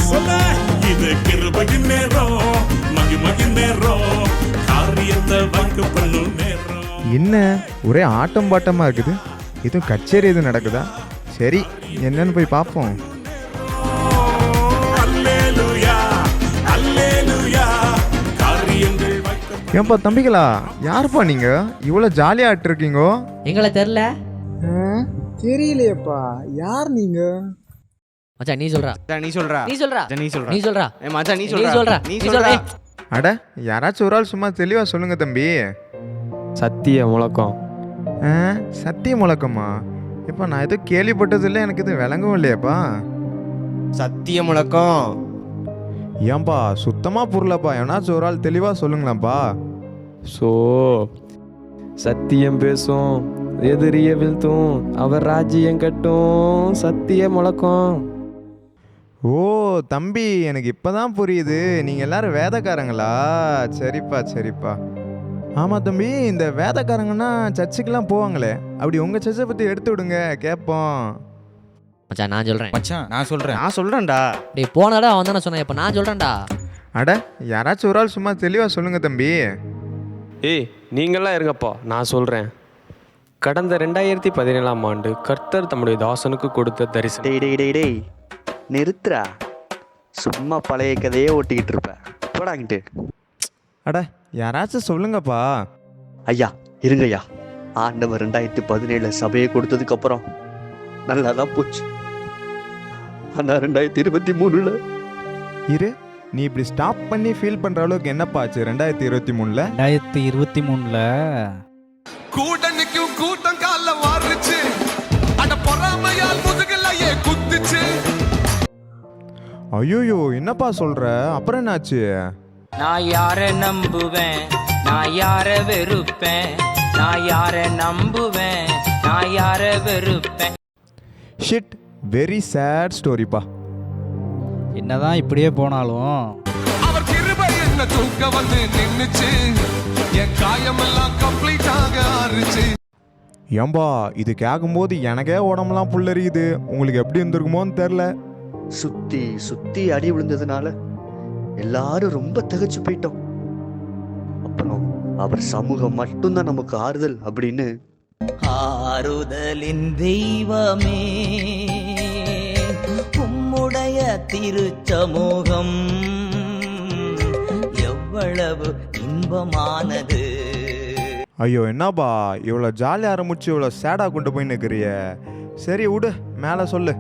சொல்ல இது கிருபையின் நேரம், மகிமையின் நேரம், காரியத்தை வாக்கு பண்ணும் நேரம். என்ன ஒரே ஆட்டம் பாட்டமாக இருக்குது, இதுவும் கச்சேரி எதுவும் நடக்குதா? சரி, என்னன்னு போய் பார்ப்போம். அல்லேலூயா அல்லேலூயா, காரியங்கள் வாய்க்க. ஏன்பா தம்பிகளா, யாருப்பா நீங்க இவ்வளோ ஜாலியாக ஆட்டிருக்கீங்கோ? எங்களை தெரில. தெரியலையப்பா, யார் நீங்க? மச்சான் நீ சொல்றா. நீ சொல்றா. நீ சொல்றா. நீ சொல்றா. நீ சொல்றா. மச்சான் நீ நீ சொல்றா. சொல்றா. நீ நீ சொல்றா. அட, யாராச்சும் ஒரு ஆள் சும்மா தெளிவாக சொல்லுங்க தம்பி. சத்திய முழக்கம். சத்திய முழக்கமா? இப்போ நான் எதுவும் கேள்விப்பட்டது இல்லை, எனக்கு இது விளங்கவும் இல்லையாப்பா. சத்திய முழக்கம். ஏன்பா சுத்தமாக புரியலப்பா, எவனாச்சும் ஒரு ஆள் தெளிவாக சொல்லுங்களாப்பா. ஸோ சத்தியம் பேசும், எதிரிய வீழ்த்தும், அவர் ராஜ்யம் கட்டும், சத்திய முழக்கம். ஓ தம்பி, எனக்கு இப்போதான் புரியுது, நீங்கள் எல்லாரும் வேதக்காரங்களா? சரிப்பா சரிப்பா. ஆமாம் தம்பி, இந்த வேதக்காரங்கன்னா சர்ச்சுக்கெல்லாம் போவாங்களே, அப்படி உங்கள் சர்ச்சை பற்றி எடுத்து விடுங்க, கேட்போம். மச்சான் நான் சொல்றேன். மச்சான் நான் சொல்றேன். நான் சொல்றேன்டா. டேய் போனடா அவன் தானே சொன்னான், இப்போ நான் சொல்றேன்டா. அட, யாராச்சும் ஒரு ஆள் சும்மா தெளிவாக சொல்லுங்க தம்பி. ஏய் நீங்களாம் இருங்கப்பா, நான் சொல்கிறேன். கடந்த 2017ஆம் ஆண்டு கர்த்தர் தம்முடைய தாசனுக்கு கொடுத்த தரிசனம். டேய் டேய் டேய் டேய் நிறுத்துறா, சும்மா பழைய கதையே ஓட்டிக்கிட்டு இருப்ப, போடாங்கிட்டு. அட, யாராச்சும் சொல்லுங்கப்பா. ஐயா இருங்கய்யா, ஆண்டவர் 2017 சபையை கொடுத்ததுக்கு அப்புறம் நல்லா தான் போச்சு. ஆனா 2023 இரு, நீ இப்படி ஸ்டாப் பண்ணி ஃபீல் பண்ணுற அளவுக்கு என்னப்பா ஆச்சு 2023? 2023 கூட்டணிக்கும் கூட்டம் கால மாறுச்சு, அட பொறாமையால் முதுகலையே குத்துச்சு. ஐயோயோ, என்னப்பா சொல்ற? அப்புறம் என்னாச்சு? நான் யார நம்புவேன், நான் யார வெறுப்பேன், நான் யார நம்புவேன், நான் யார வெறுப்பேன். ஷிட், வெரி சேட் ஸ்டோரிப்பா. என்னதான் இப்படியே போனாலும் அவர் கிருபை என்ன தூக்க வந்து நின்னுச்சு, என் காயமெல்லாம் கம்ப்ளீட்டாக ஆறுச்சு. ஏம்பா, இது கேட்கும்போது எனக்கே உடம்புலாம் புல்லரியுது, உங்களுக்கு எப்படி இருந்திருக்குமோன்னு தெரில. சுத்தி சுத்தி அடி விழுந்ததுனால எல்லாரும் ரொம்ப திகைச்சு போயிட்டோம். அப்புறம் அவர் சமூகம் மட்டும்தான் நமக்கு ஆறுதல் அப்படின்னு. ஆறுதலின் தெய்வமே, உம்முடைய திருச்சமூகம் எவ்வளவு இன்பமானது. ஐயோ, என்னப்பா இவ்வளோ ஜாலியாக ஆரம்பிச்சு இவ்வளோ சேடாக கொண்டு போய் நிற்கிறிய? சரி விடு, மேலே சொல்லு.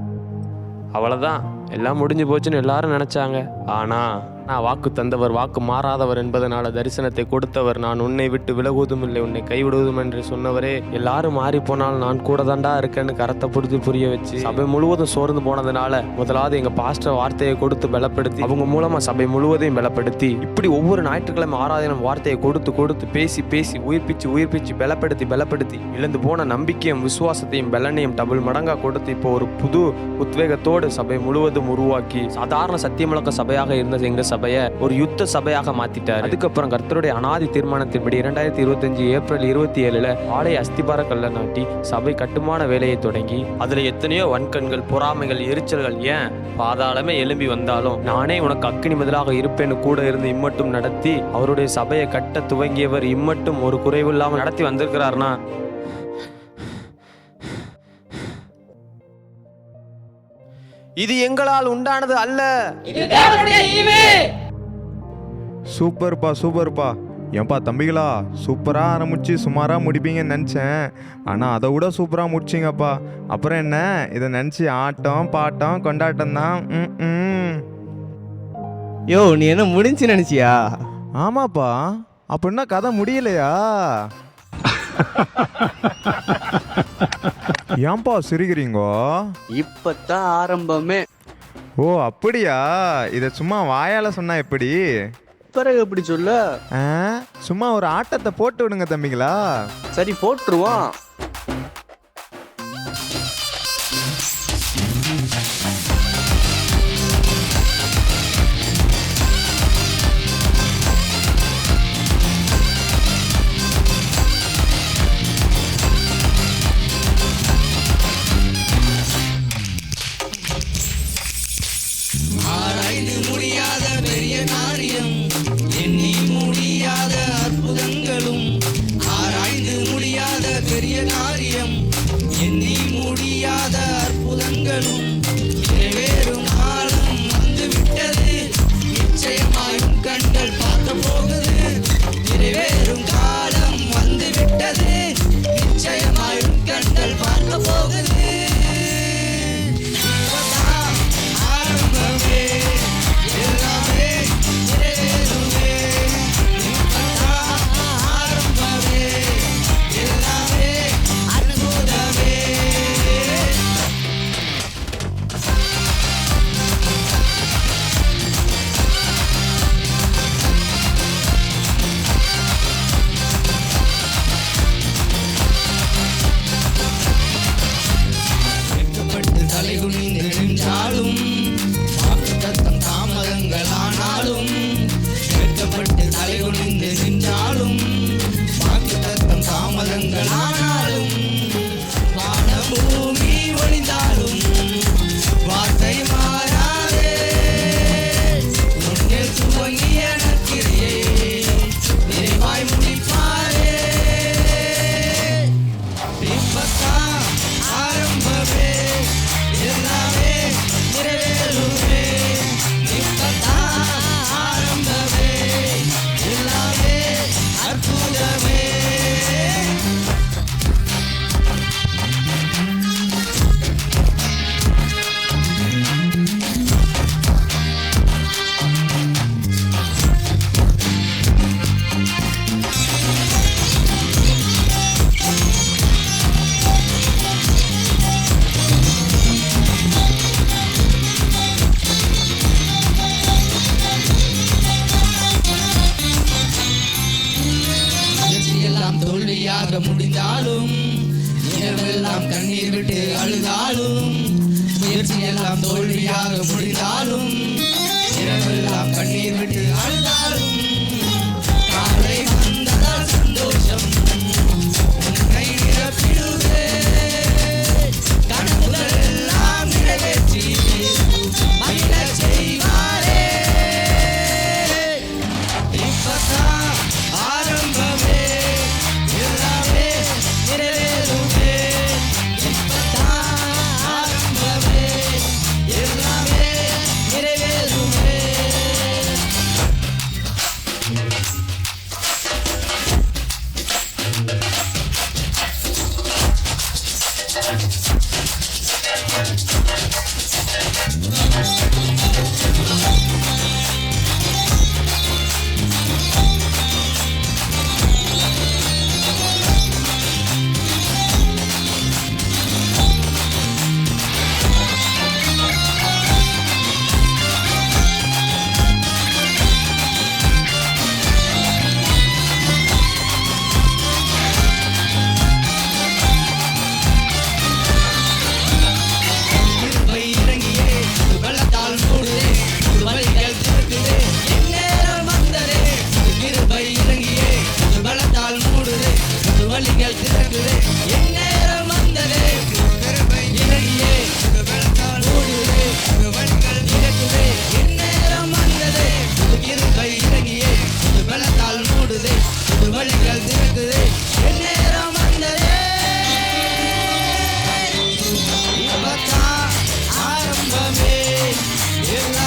அவ்வளோதான், எல்லாம் முடிஞ்சு போச்சுன்னு எல்லாரும் நினச்சாங்க. ஆனால் நான் வாக்கு தந்தவர், வாக்கு மாறாதவர் என்பதனால தரிசனத்தை கொடுத்தவர், நான் உன்னை விட்டு விலகுவதும் இல்லை, உன்னை கைவிடுவதும் என்று சொன்னவரே, எல்லாரும் மாறி போனால் நான் கூட தாண்டா இருக்கேன்னு கரத்தை பிடிச்சி புரிய வச்சு சபை முழுவதும் சோர்ந்து போனதுனால முதலாவது எங்கள் பாஸ்டர் வார்த்தையை கொடுத்து பலப்படுத்தி, அவங்க மூலமாக சபை முழுவதையும் பலப்படுத்தி, இப்படி ஒவ்வொரு ஞாயிற்றுக்கிழமை ஆராதனம் வார்த்தையை கொடுத்து கொடுத்து பேசி பேசி உயிர்ப்பிச்சு பலப்படுத்தி இழந்து போன நம்பிக்கையும் விசுவாசத்தையும் பலனையும் டபுள் மடங்காக கொடுத்து இப்போ ஒரு புது உத்வேகத்தோடு சபை முழுவதும் உருவாக்கி சாதாரண சத்தியமுழக்க சபையாக இருந்த எங்க சபையை ஒரு யுத்த சபையாக மாத்திட்டார். அதுக்கப்புறம் கர்த்தருடைய அனாதி தீர்மானத்தின்படி 2025 ஏப்ரல் 27 ஆலய அஸ்திபார கல்ல நாட்டி சபை கட்டுமான வேலையை தொடங்கி அதுல எத்தனையோ வன்கண்கள், பொறாமைகள், எரிச்சல்கள், ஏன் பாதாளமே எழும்பி வந்தாலும் நானே உனக்கு அக்கினி பதிலாக இருப்பேன்னு கூட இருந்து இம்மட்டும் நடத்தி அவருடைய சபையை கட்ட துவங்கியவர் இம்மட்டும் ஒரு குறைவில்லாமல் நடத்தி வந்திருக்கிறார்னா இது எங்களால் உண்டானது அல்ல. சூப்பர்ப்பா. ஏன்பா தம்பிகளா, சூப்பராக ஆரம்பிச்சு சுமாராக முடிப்பீங்கன்னு நினச்சேன், ஆனால் அதை விட சூப்பராக முடிச்சிங்கப்பா. அப்புறம் என்ன, இதை நினச்சி ஆட்டம் பாட்டம் கொண்டாட்டம் தான். யோ, நீ என்ன முடிஞ்சு நினைச்சியா? ஆமாப்பா. அப்படின்னா கதை முடியலையா? ஏன்பா சிரிக்கிறீங்கோ? இப்பதான் ஆரம்பமே. ஓ அப்படியா? இதை சும்மா வாயால சொன்னா எப்படி? பிறகு எப்படி சொல்ல? சும்மா ஒரு ஆட்டத்தை போட்டு விடுங்க தம்பிங்களா. சரி போட்டுருவோம். ஆராய் தோல்வியாக முடிந்தாலும் இரவெல்லாம் கண்ணீர் விட்டு அழுதாலும் முயற்சி எல்லாம் தோல்வியாக முடிந்தாலும் இரவெல்லாம் கண்ணீர் விட்டு அழுதாலும் காலை வந்ததால் சந்தோஷம் உன்னை நிரப்பிடுவே கனவுகள் எல்லாம் நிறைவேற்றி மகிழச் செய்வாரே இப்பதான் ஆரம்பமே எல்லாமே நிறைவேறுமே இப்பதான் ஆரம்பமே எல்லாமே நிறைவேறுமே கிருபை இறங்கியே வெள்ளத்தால் மூடுதே வழிகள் திறக்குதே எந்நேரம் வந்ததே கிருபை இறங்கியே வெள்ளத்தால் மூடுதே வழிகள் திறக்குதே எந்நேரம் வந்ததே கிருபை இறங்கியே வெள்ளத்தால் மூடுதே வழிகள் திறக்குதே எந்நேரம் வந்ததே கிருபை இறங்கியே வெள்ளத்தால் மூடுதே வழிகள் திறக்குதே எந்நேரம் வந்ததே இப்பதான் ஆரம்பமே எல்லாமே